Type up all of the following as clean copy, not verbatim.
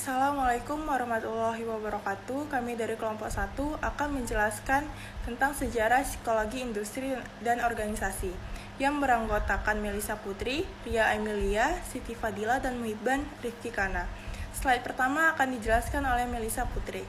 Assalamualaikum warahmatullahi wabarakatuh. Kami dari kelompok 1 akan menjelaskan tentang sejarah psikologi industri dan organisasi yang beranggotakan Melisa Putri, Ria Emilia, Siti Fadila, dan Muhibban Rifki Kana. Slide pertama akan dijelaskan oleh Melisa Putri.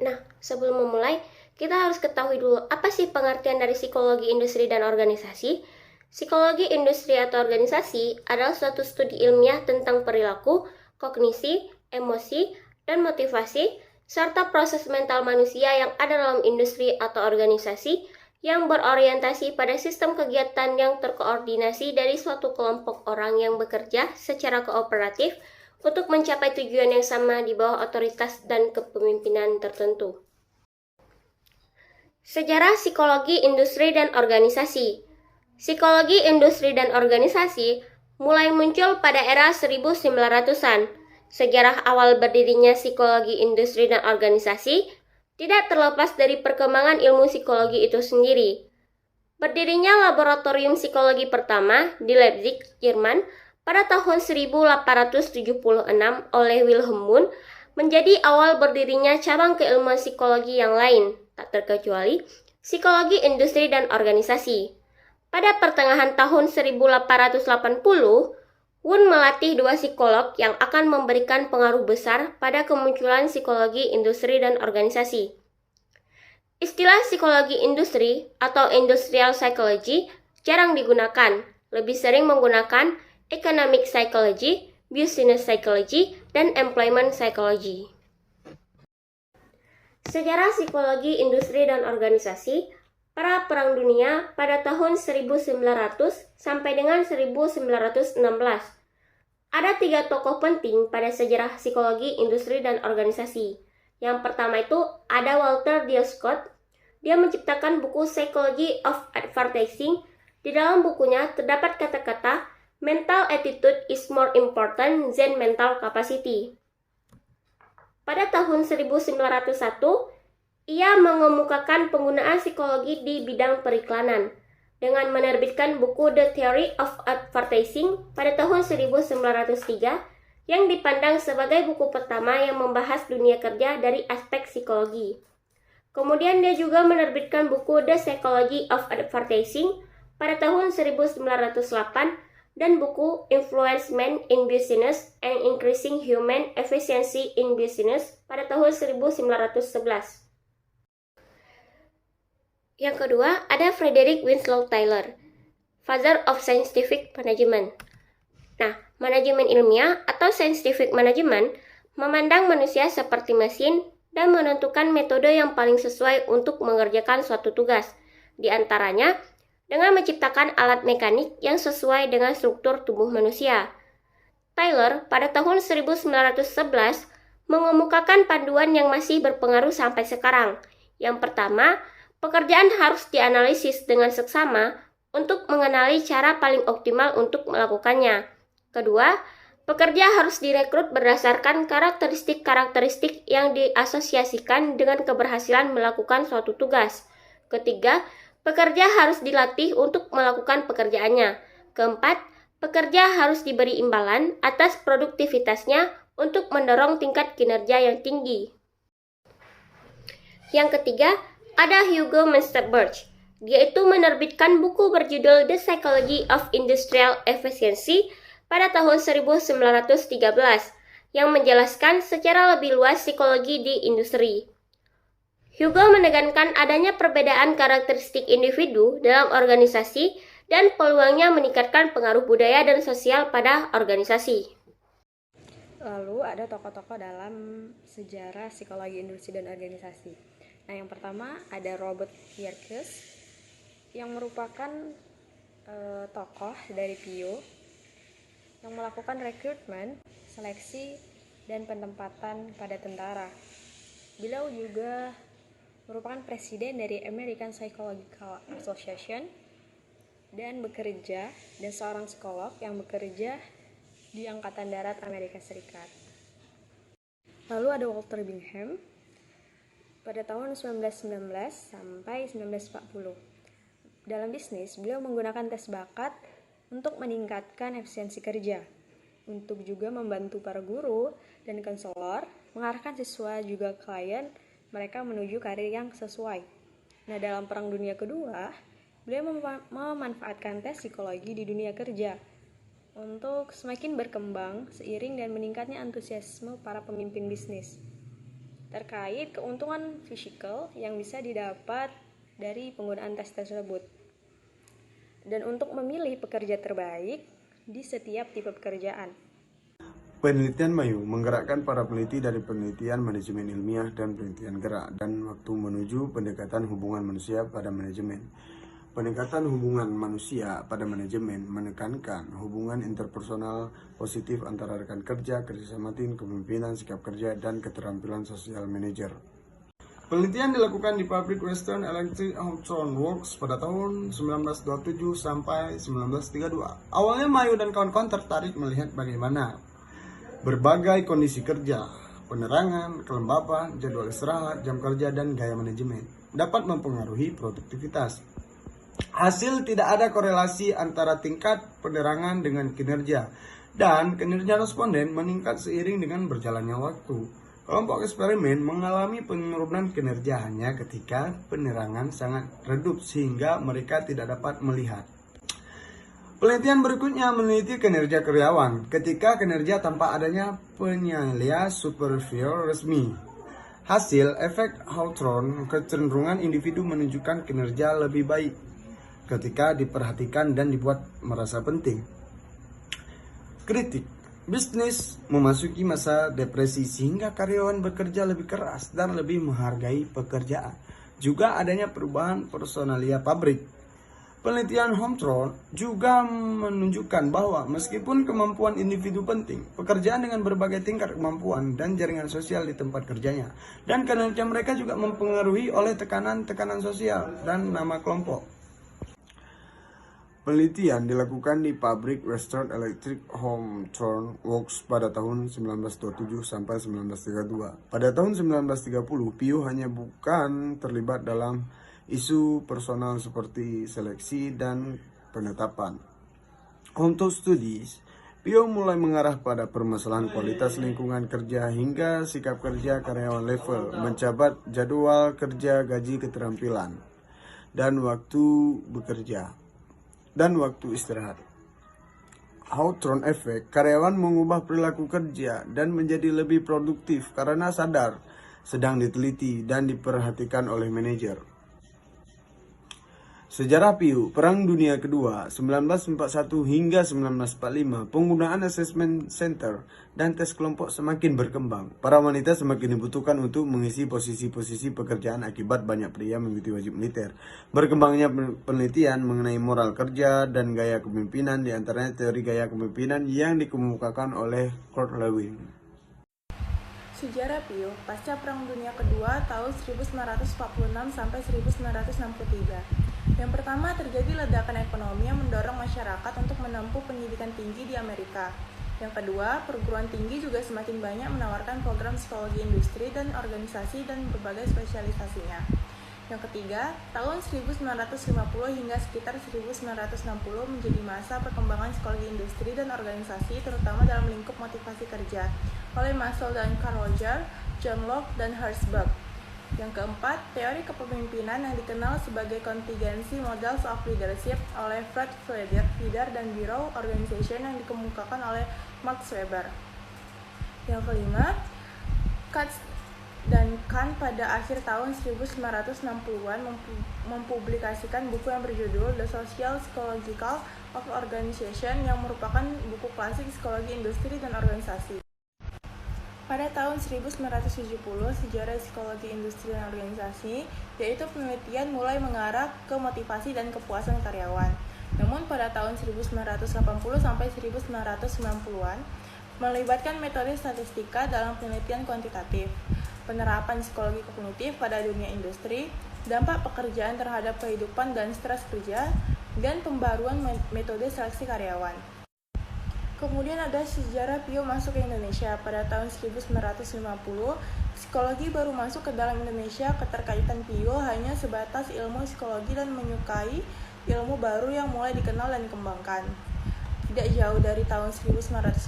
Nah, sebelum memulai, kita harus ketahui dulu apa sih pengertian dari psikologi industri dan organisasi. Psikologi industri atau organisasi adalah suatu studi ilmiah tentang perilaku, kognisi, emosi, dan motivasi, serta proses mental manusia yang ada dalam industri atau organisasi yang berorientasi pada sistem kegiatan yang terkoordinasi dari suatu kelompok orang yang bekerja secara kooperatif untuk mencapai tujuan yang sama di bawah otoritas dan kepemimpinan tertentu. Sejarah psikologi industri dan organisasi. Psikologi industri dan organisasi mulai muncul pada era 1900-an. Sejarah awal berdirinya psikologi industri dan organisasi tidak terlepas dari perkembangan ilmu psikologi itu sendiri. Berdirinya laboratorium psikologi pertama di Leipzig, Jerman pada tahun 1876 oleh Wilhelm Wundt menjadi awal berdirinya cabang keilmuan psikologi yang lain, tak terkecuali psikologi industri dan organisasi. Pada pertengahan tahun 1880, Wundt melatih 2 psikolog yang akan memberikan pengaruh besar pada kemunculan psikologi industri dan organisasi. Istilah psikologi industri atau industrial psychology jarang digunakan, lebih sering menggunakan economic psychology, business psychology, dan employment psychology. Sejarah psikologi industri dan organisasi pra Perang Dunia pada tahun 1900 sampai dengan 1916. Ada 3 tokoh penting pada sejarah psikologi industri dan organisasi. Yang pertama itu ada Walter D. Scott. Dia menciptakan buku Psychology of Advertising. Di dalam bukunya terdapat kata-kata mental attitude is more important than mental capacity. Pada tahun 1901, ia mengemukakan penggunaan psikologi di bidang periklanan dengan menerbitkan buku The Theory of Advertising pada tahun 1903 yang dipandang sebagai buku pertama yang membahas dunia kerja dari aspek psikologi. Kemudian dia juga menerbitkan buku The Psychology of Advertising pada tahun 1908 dan buku Influencement in Business and Increasing Human Efficiency in Business pada tahun 1911. Yang kedua, ada Frederick Winslow Taylor, Father of Scientific Management. Nah, manajemen ilmiah atau scientific management memandang manusia seperti mesin dan menentukan metode yang paling sesuai untuk mengerjakan suatu tugas. Di antaranya, dengan menciptakan alat mekanik yang sesuai dengan struktur tubuh manusia. Taylor pada tahun 1911 mengemukakan panduan yang masih berpengaruh sampai sekarang. Yang pertama, pekerjaan harus dianalisis dengan seksama untuk mengenali cara paling optimal untuk melakukannya. Kedua, pekerja harus direkrut berdasarkan karakteristik-karakteristik yang diasosiasikan dengan keberhasilan melakukan suatu tugas. Ketiga, pekerja harus dilatih untuk melakukan pekerjaannya. Keempat, pekerja harus diberi imbalan atas produktivitasnya untuk mendorong tingkat kinerja yang tinggi. Yang ketiga, ada Hugo Munsterberg. Dia itu menerbitkan buku berjudul The Psychology of Industrial Efficiency pada tahun 1913 yang menjelaskan secara lebih luas psikologi di industri. Hugo menekankan adanya perbedaan karakteristik individu dalam organisasi dan peluangnya meningkatkan pengaruh budaya dan sosial pada organisasi. Lalu ada tokoh-tokoh dalam sejarah psikologi industri dan organisasi. Nah, yang pertama ada Robert Yerkes yang merupakan tokoh dari PIO yang melakukan rekrutmen, seleksi, dan penempatan pada tentara. Beliau juga merupakan presiden dari American Psychological Association dan seorang psikolog yang bekerja di Angkatan Darat Amerika Serikat. Lalu ada Walter Bingham pada tahun 1919 sampai 1940. Dalam bisnis, beliau menggunakan tes bakat untuk meningkatkan efisiensi kerja. untuk juga membantu para guru dan konselor mengarahkan siswa juga klien mereka menuju karir yang sesuai. Nah, dalam Perang Dunia Kedua, beliau memanfaatkan tes psikologi di dunia kerja untuk semakin berkembang seiring dan meningkatnya antusiasme para pemimpin bisnis terkait keuntungan fisikal yang bisa didapat dari penggunaan tes tersebut. Dan untuk memilih pekerja terbaik di setiap tipe pekerjaan. Penelitian Mayu menggerakkan para peneliti dari penelitian manajemen ilmiah dan penelitian gerak dan waktu menuju pendekatan hubungan manusia pada manajemen. Pendekatan hubungan manusia pada manajemen menekankan hubungan interpersonal positif antara rekan kerja, kerjasama tim, kepemimpinan, sikap kerja, dan keterampilan sosial manajer. Penelitian dilakukan di pabrik Western Electric Hawthorne Works pada tahun 1927 sampai 1932. Awalnya Mayu dan kawan-kawan tertarik melihat bagaimana berbagai kondisi kerja, penerangan, kelembapan, jadwal istirahat, jam kerja, dan gaya manajemen dapat mempengaruhi produktivitas. Hasil tidak ada korelasi antara tingkat penerangan dengan kinerja, dan kinerja responden meningkat seiring dengan berjalannya waktu. Kelompok eksperimen mengalami penurunan kinerja hanya ketika penerangan sangat redup sehingga mereka tidak dapat melihat. Penelitian berikutnya meneliti kinerja karyawan ketika kinerja tanpa adanya penilaian supervisor resmi. Hasil efek Hawthorne kecenderungan individu menunjukkan kinerja lebih baik ketika diperhatikan dan dibuat merasa penting. Kritik. Bisnis memasuki masa depresi sehingga karyawan bekerja lebih keras dan lebih menghargai pekerjaan. Juga adanya perubahan personalia pabrik. Penelitian Hawthorne juga menunjukkan bahwa meskipun kemampuan individu penting, pekerjaan dengan berbagai tingkat kemampuan dan jaringan sosial di tempat kerjanya, dan kinerja mereka juga mempengaruhi oleh tekanan-tekanan sosial dan nama kelompok. Penelitian dilakukan di pabrik Western Electric Hawthorne Works pada tahun 1927 sampai 1932. Pada tahun 1930, Pio hanya bukan terlibat dalam isu personal seperti seleksi dan penetapan. Untuk studi, Pio mulai mengarah pada permasalahan kualitas lingkungan kerja hingga sikap kerja karyawan level, mencatat jadwal kerja, gaji, keterampilan, dan waktu bekerja dan waktu istirahat. Hawthorne Effect, karyawan mengubah perilaku kerja dan menjadi lebih produktif karena sadar sedang diteliti dan diperhatikan oleh manajer. Sejarah Pio, Perang Dunia Kedua, 1941 hingga 1945, penggunaan assessment center dan tes kelompok semakin berkembang. Para wanita semakin dibutuhkan untuk mengisi posisi-posisi pekerjaan akibat banyak pria mengikuti wajib militer. Berkembangnya penelitian mengenai moral kerja dan gaya kepemimpinan, di antaranya teori gaya kepemimpinan yang dikemukakan oleh Kurt Lewin. Sejarah Pio pasca Perang Dunia Kedua tahun 1946 sampai 1963. Yang pertama, terjadi ledakan ekonomi yang mendorong masyarakat untuk menempuh pendidikan tinggi di Amerika. Yang kedua, perguruan tinggi juga semakin banyak menawarkan program psikologi industri dan organisasi dan berbagai spesialisasinya. Yang ketiga, tahun 1950 hingga sekitar 1960 menjadi masa perkembangan psikologi industri dan organisasi, terutama dalam lingkup motivasi kerja, oleh Maslow dan Carl Rogers, John Locke, dan Hertzberg. Yang keempat, teori kepemimpinan yang dikenal sebagai Contingency Models of Leadership oleh Fred Feder dan Bureau Organization yang dikemukakan oleh Max Weber. Yang kelima, Katz dan Kahn pada akhir tahun 1960-an mempublikasikan buku yang berjudul The Social Psychology of Organization yang merupakan buku klasik psikologi industri dan organisasi. Pada tahun 1970, sejarah psikologi industri dan organisasi, yaitu penelitian mulai mengarah ke motivasi dan kepuasan karyawan. Namun pada tahun 1980 sampai 1990-an, melibatkan metode statistika dalam penelitian kuantitatif, penerapan psikologi kognitif pada dunia industri, dampak pekerjaan terhadap kehidupan dan stres kerja, dan pembaruan metode seleksi karyawan. Kemudian ada sejarah Pio masuk ke Indonesia. Pada tahun 1950, psikologi baru masuk ke dalam Indonesia. Keterkaitan Pio hanya sebatas ilmu psikologi dan menyukai ilmu baru yang mulai dikenal dan dikembangkan. Tidak jauh dari tahun 1950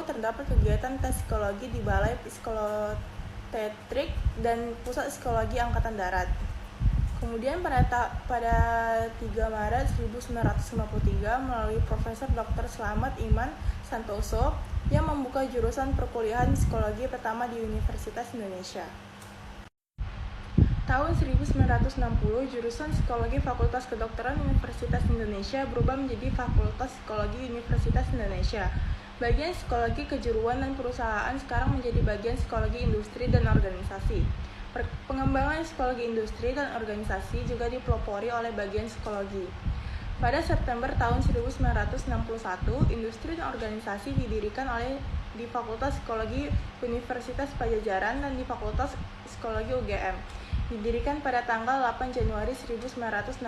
terdapat kegiatan tes psikologi di Balai Psikotetrik dan Pusat Psikologi Angkatan Darat. Kemudian pada 3 Maret 1953 melalui Profesor Dr. Slamet Iman Santoso yang membuka jurusan perkuliahan psikologi pertama di Universitas Indonesia. Tahun 1960, jurusan Psikologi Fakultas Kedokteran Universitas Indonesia berubah menjadi Fakultas Psikologi Universitas Indonesia. Bagian Psikologi Kejuruan dan Perusahaan sekarang menjadi bagian Psikologi Industri dan Organisasi. Pengembangan Psikologi Industri dan Organisasi juga dipelopori oleh bagian Psikologi. Pada September tahun 1961, Industri dan Organisasi didirikan di Fakultas Psikologi Universitas Pajajaran dan di Fakultas Psikologi UGM. Didirikan pada tanggal 8 Januari 1965.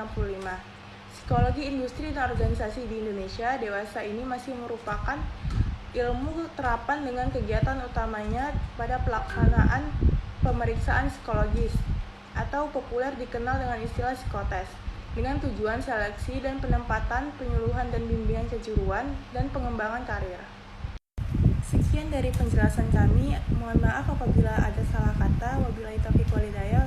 Psikologi Industri dan Organisasi di Indonesia dewasa ini masih merupakan ilmu terapan dengan kegiatan utamanya pada pelaksanaan pemeriksaan psikologis atau populer dikenal dengan istilah psikotes, dengan tujuan seleksi dan penempatan, penyuluhan dan bimbingan kejuruan, dan pengembangan karir. Sekian dari penjelasan kami. Mohon maaf apabila ada salah kata. Wabillahi taufiq walhidayah.